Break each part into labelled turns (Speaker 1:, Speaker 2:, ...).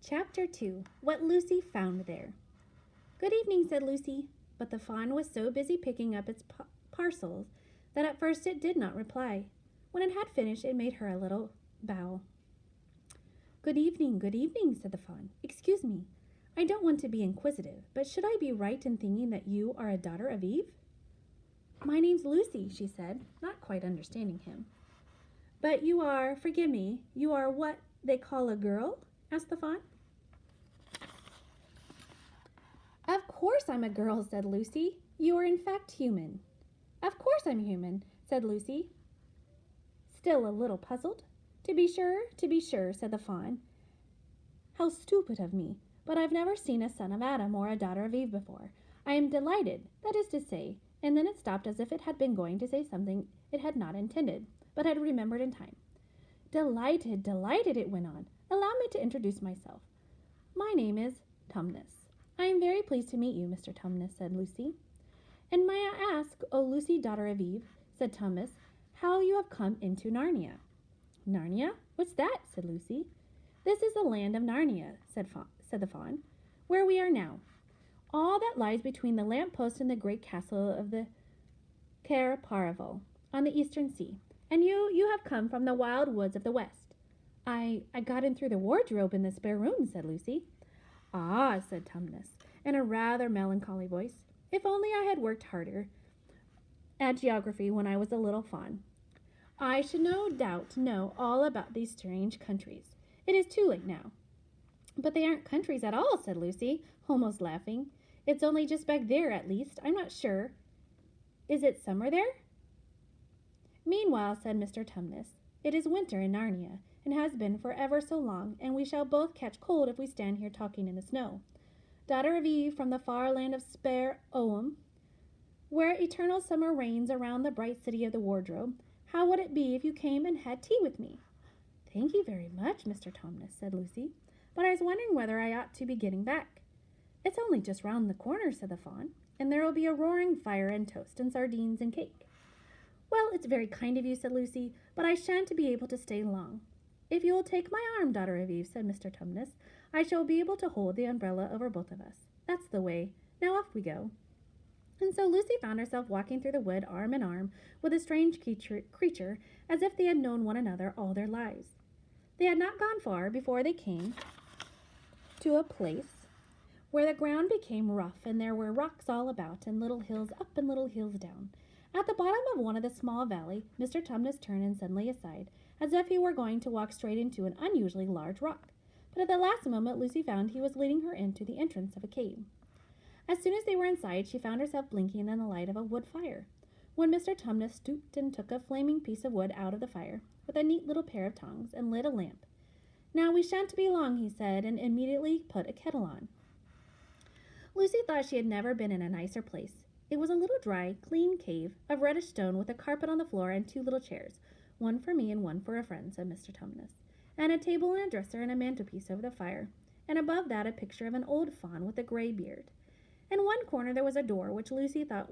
Speaker 1: Chapter 2. What Lucy Found There. Good evening, said Lucy, but the fawn was so busy picking up its parcels that at first it did not reply. When it had finished, it made her a little bow. Good evening, said the fawn. Excuse me, I don't want to be inquisitive, but should I be right in thinking that you are a daughter of Eve? My name's Lucy, she said, not quite understanding him. But you are, forgive me, you are what they call a girl? Asked the fawn. Of course I'm a girl, said Lucy. You are in fact human. Of course I'm human, said Lucy, still a little puzzled. To be sure, said the fawn. How stupid of me, but I've never seen a son of Adam or a daughter of Eve before. I am delighted, that is to say, and then it stopped as if it had been going to say something it had not intended, but had remembered in time. Delighted, it went on. Allow me to introduce myself. My name is Tumnus. I am very pleased to meet you, Mr. Tumnus, said Lucy. And may I ask, O Lucy, daughter of Eve, said Tumnus, how you have come into Narnia? Narnia? What's that? Said Lucy. This is the land of Narnia, said the fawn, where we are now. All that lies between the lamp-post and the great castle of the Cair Paravel on the eastern sea. And you have come from the wild woods of the west. I got in through the wardrobe in the spare room, said Lucy. Ah, said Tumnus, in a rather melancholy voice. If only I had worked harder at geography when I was a little fawn, I should no doubt know all about these strange countries. It is too late now. But they aren't countries at all, said Lucy, almost laughing. It's only just back there, at least. I'm not sure. Is it summer there? Meanwhile, said Mr. Tumnus, it is winter in Narnia, and has been for ever so long, and we shall both catch cold if we stand here talking in the snow. Daughter of Eve from the far land of Spare Oam, where eternal summer reigns around the bright city of the wardrobe, how would it be if you came and had tea with me? Thank you very much, Mr. Tumnus, said Lucy, but I was wondering whether I ought to be getting back. It's only just round the corner, said the fawn, and there will be a roaring fire and toast and sardines and cake. Well, it's very kind of you, said Lucy, but I shan't be able to stay long. If you will take my arm, daughter of Eve, said Mr. Tumnus, I shall be able to hold the umbrella over both of us. That's the way. Now off we go. And so Lucy found herself walking through the wood arm in arm with a strange creature as if they had known one another all their lives. They had not gone far before they came to a place where the ground became rough and there were rocks all about and little hills up and little hills down. At the bottom of one of the small valley, Mr. Tumnus turned and suddenly aside, as if he were going to walk straight into an unusually large rock. But at the last moment, Lucy found he was leading her into the entrance of a cave. As soon as they were inside, she found herself blinking in the light of a wood fire, when Mr. Tumnus stooped and took a flaming piece of wood out of the fire, with a neat little pair of tongs, and lit a lamp. Now we shan't be long, he said, and immediately put a kettle on. Lucy thought she had never been in a nicer place. It was a little dry, clean cave of reddish stone with a carpet on the floor and 2 little chairs, one for me and one for a friend, said Mr. Tumnus, and a table and a dresser and a mantelpiece over the fire, and above that a picture of an old fawn with a gray beard. In one corner there was a door which Lucy thought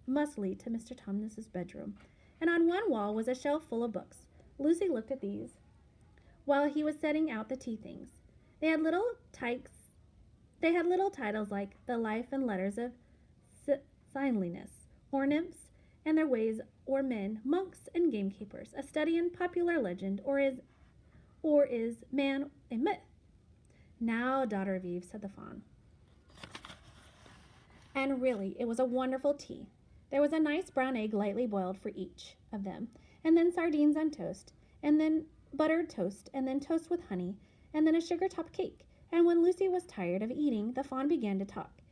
Speaker 1: must lead to Mr. Tumnus's bedroom, and on one wall was a shelf full of books. Lucy looked at these while he was setting out the tea things. They had little titles like The Life and Letters of Silenus, or Nymphs and Their Ways, or Men, Monks and Gamekeepers, A Study in Popular Legend, or is Man a Myth? Now, daughter of Eve, said the fawn. And really, it was a wonderful tea. There was a nice brown egg lightly boiled for each of them, and then sardines on toast, and then buttered toast, and then toast with honey, and then a sugar-topped cake. And when Lucy was tired of eating, the fawn began to talk.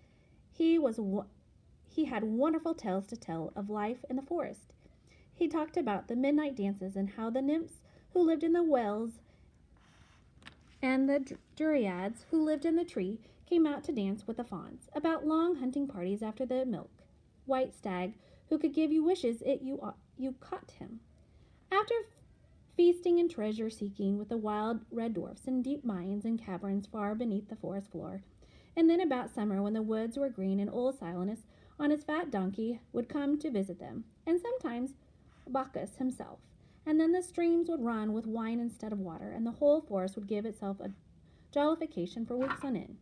Speaker 1: He had wonderful tales to tell of life in the forest. He talked about the midnight dances and how the nymphs who lived in the wells and the dryads who lived in the tree came out to dance with the fawns, about long hunting parties after the milk, white stag who could give you wishes you caught him. After feasting and treasure-seeking with the wild red dwarfs in deep mines and caverns far beneath the forest floor, and then about summer when the woods were green and old Silenus on his fat donkey would come to visit them, and sometimes Bacchus himself, and then the streams would run with wine instead of water, and the whole forest would give itself a jollification for weeks on end.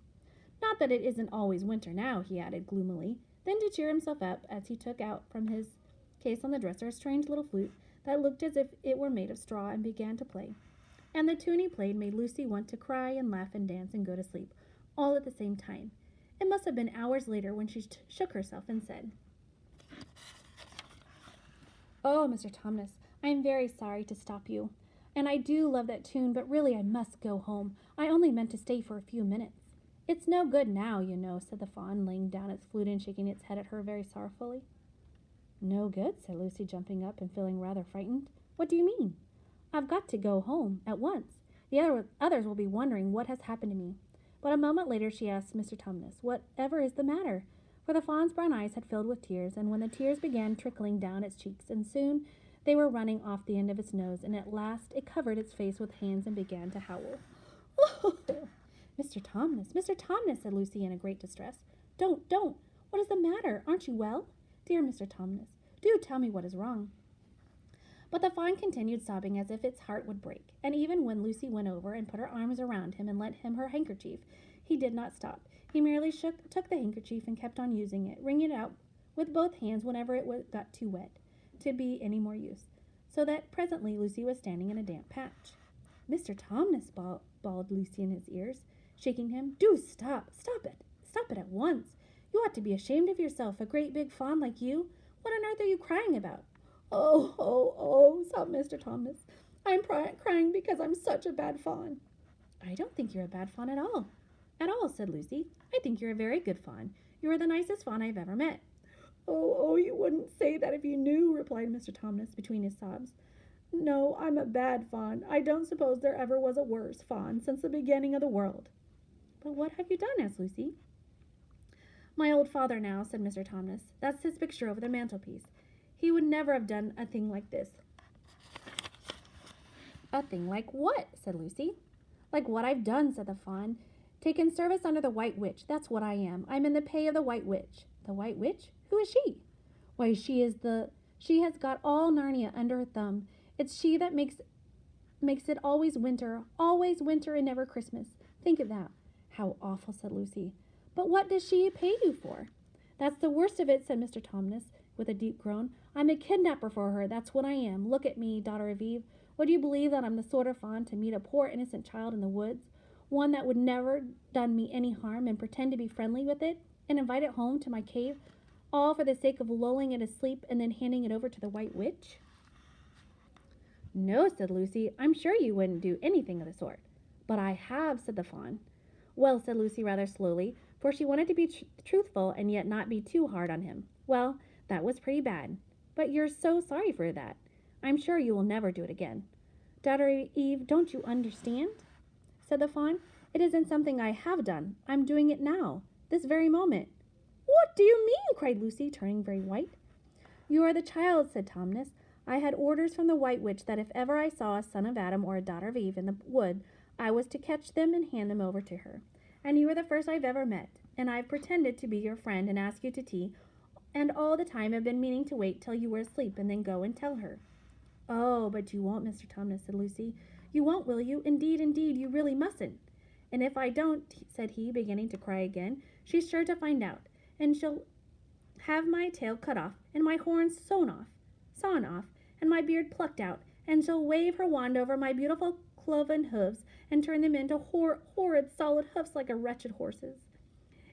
Speaker 1: Not that it isn't always winter now, he added gloomily. Then to cheer himself up, as he took out from his case on the dresser a strange little flute that looked as if it were made of straw and began to play. And the tune he played made Lucy want to cry and laugh and dance and go to sleep, all at the same time. It must have been hours later when she shook herself and said, "Oh, Mr. Tumnus, I am very sorry to stop you. And I do love that tune, but really I must go home. I only meant to stay for a few minutes." "It's no good now, you know," said the fawn, laying down its flute and shaking its head at her very sorrowfully. "No good," said Lucy, jumping up and feeling rather frightened. "What do you mean?" "I've got to go home at once. The others will be wondering what has happened to me." But a moment later she asked Mr. Tumnus, "Whatever is the matter?" For the fawn's brown eyes had filled with tears, and when the tears began trickling down its cheeks, and soon they were running off the end of its nose, and at last it covered its face with hands and began to howl. Mr. Tumnus, said Lucy in a great distress. Don't. What is the matter? Aren't you well? Dear Mr. Tumnus, do tell me what is wrong." But the fawn continued sobbing as if its heart would break, and even when Lucy went over and put her arms around him and lent him her handkerchief, he did not stop. He merely took the handkerchief and kept on using it, wringing it out with both hands whenever it got too wet to be any more use, so that presently Lucy was standing in a damp patch. "Mr. Tumnus," bawled Lucy in his ears, shaking him, "do stop it at once. You ought to be ashamed of yourself, a great big fawn like you. What on earth are you crying about?" Oh, sobbed Mr. Tumnus. "I'm crying because I'm such a bad fawn." "I don't think you're a bad fawn at all, said Lucy. "I think you're a very good fawn. You're the nicest fawn I've ever met." Oh, you wouldn't say that if you knew," replied Mr. Tumnus between his sobs. "No, I'm a bad fawn. I don't suppose there ever was a worse fawn since the beginning of the world." "But what have you done?" asked Lucy. "My old father now," said Mr. Tumnus. "That's his picture over the mantelpiece. He would never have done a thing like this." "A thing like what?" said Lucy. "Like what I've done," said the fawn. "Taken service under the White Witch. That's what I am. I'm in the pay of the White Witch." "The White Witch? Who is she?" "Why, she has got all Narnia under her thumb. It's she that makes it always winter and never Christmas. Think of that." "How awful," said Lucy. "But what does she pay you for?" "That's the worst of it," said Mr. Tumnus with a deep groan. "I'm a kidnapper for her. That's what I am. Look at me, daughter of Eve. Would you believe that I'm the sort of fawn to meet a poor innocent child in the woods, one that would never done me any harm, and pretend to be friendly with it, and invite it home to my cave, all for the sake of lulling it asleep and then handing it over to the White Witch?" "No," said Lucy. "I'm sure you wouldn't do anything of the sort." "But I have," said the fawn. "Well," said Lucy rather slowly, for she wanted to be truthful and yet not be too hard on him. "Well, that was pretty bad. But you're so sorry for that. I'm sure you will never do it again." "Daughter Eve, don't you understand?" said the fawn. "It isn't something I have done. I'm doing it now, this very moment." "What do you mean?" cried Lucy, turning very white. "You are the child," said Tumnus. "I had orders from the White Witch that if ever I saw a son of Adam or a daughter of Eve in the wood, I was to catch them and hand them over to her. And you are the first I've ever met, and I've pretended to be your friend and ask you to tea, and all the time I've been meaning to wait till you were asleep and then go and tell her." "Oh, but you won't, Mr. Tumnus," said Lucy. "You won't, will you? Indeed, you really mustn't." "And if I don't," said he, beginning to cry again, "she's sure to find out, and she'll have my tail cut off, and my horns sawn off, and my beard plucked out, and she'll wave her wand over my beautiful cloven hooves and turn them into horrid solid hoofs like a wretched horse's.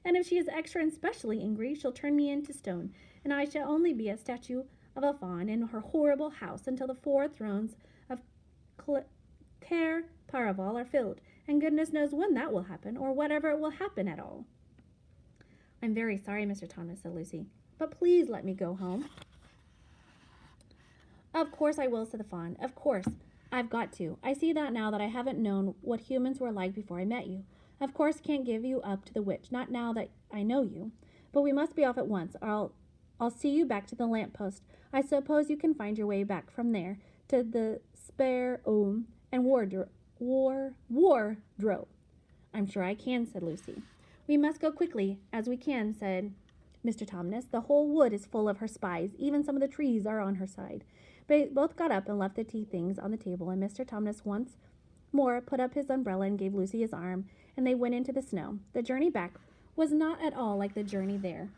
Speaker 1: And if she is extra and specially angry, she'll turn me into stone, and I shall only be a statue of a fawn in her horrible house until the 4 thrones of Cair Paraval are filled, and goodness knows when that will happen, or whatever it will happen at all." "I'm very sorry, Mr. Tumnus," said Lucy, "but please let me go home." "Of course I will," said the fawn. "Of course. I've got to. I see that now that I haven't known what humans were like before I met you. Of course can't give you up to the witch, not now that I know you. But we must be off at once, or I'll see you back to the lamp-post. I suppose you can find your way back from there to the spare and wardrobe." "I'm sure I can," said Lucy. "We must go quickly as we can," said Mr. Tumnus. "The whole wood is full of her spies. Even some of the trees are on her side." They both got up and left the tea things on the table, and Mr. Tumnus once Moore put up his umbrella and gave Lucy his arm, and they went into the snow. The journey back was not at all like the journey there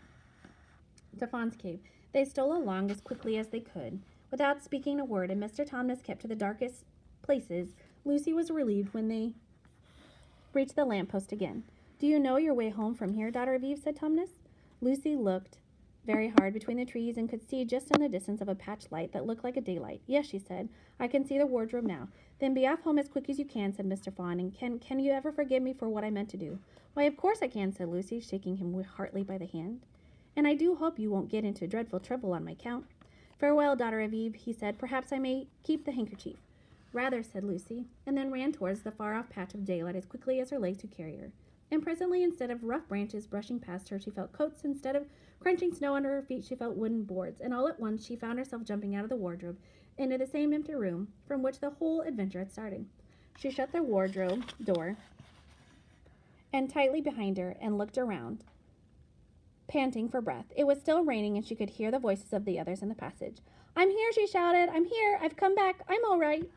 Speaker 1: to Fawn's Cave. They stole along as quickly as they could, without speaking a word, and Mr. Tumnus kept to the darkest places. Lucy was relieved when they reached the lamppost again. "Do you know your way home from here, daughter of Eve?" said Tumnus. Lucy looked very hard between the trees and could see just in the distance of a patch light that looked like a daylight. "Yes," she said, "I can see the wardrobe now." "Then be off home as quick as you can," said Mr. Fawn, "and can you ever forgive me for what I meant to do?" "Why, of course I can," said Lucy, shaking him heartily by the hand. "And I do hope you won't get into dreadful trouble on my account." "Farewell, daughter of Eve," he said. "Perhaps I may keep the handkerchief." "Rather," said Lucy, and then ran towards the far-off patch of daylight as quickly as her legs would carry her. And presently, instead of rough branches brushing past her, she felt coats. Instead of crunching snow under her feet, she felt wooden boards. And all at once, she found herself jumping out of the wardrobe into the same empty room from which the whole adventure had started. She shut the wardrobe door and tightly behind her and looked around, panting for breath. It was still raining, and she could hear the voices of the others in the passage. "I'm here," she shouted. "I'm here. I've come back. I'm all right."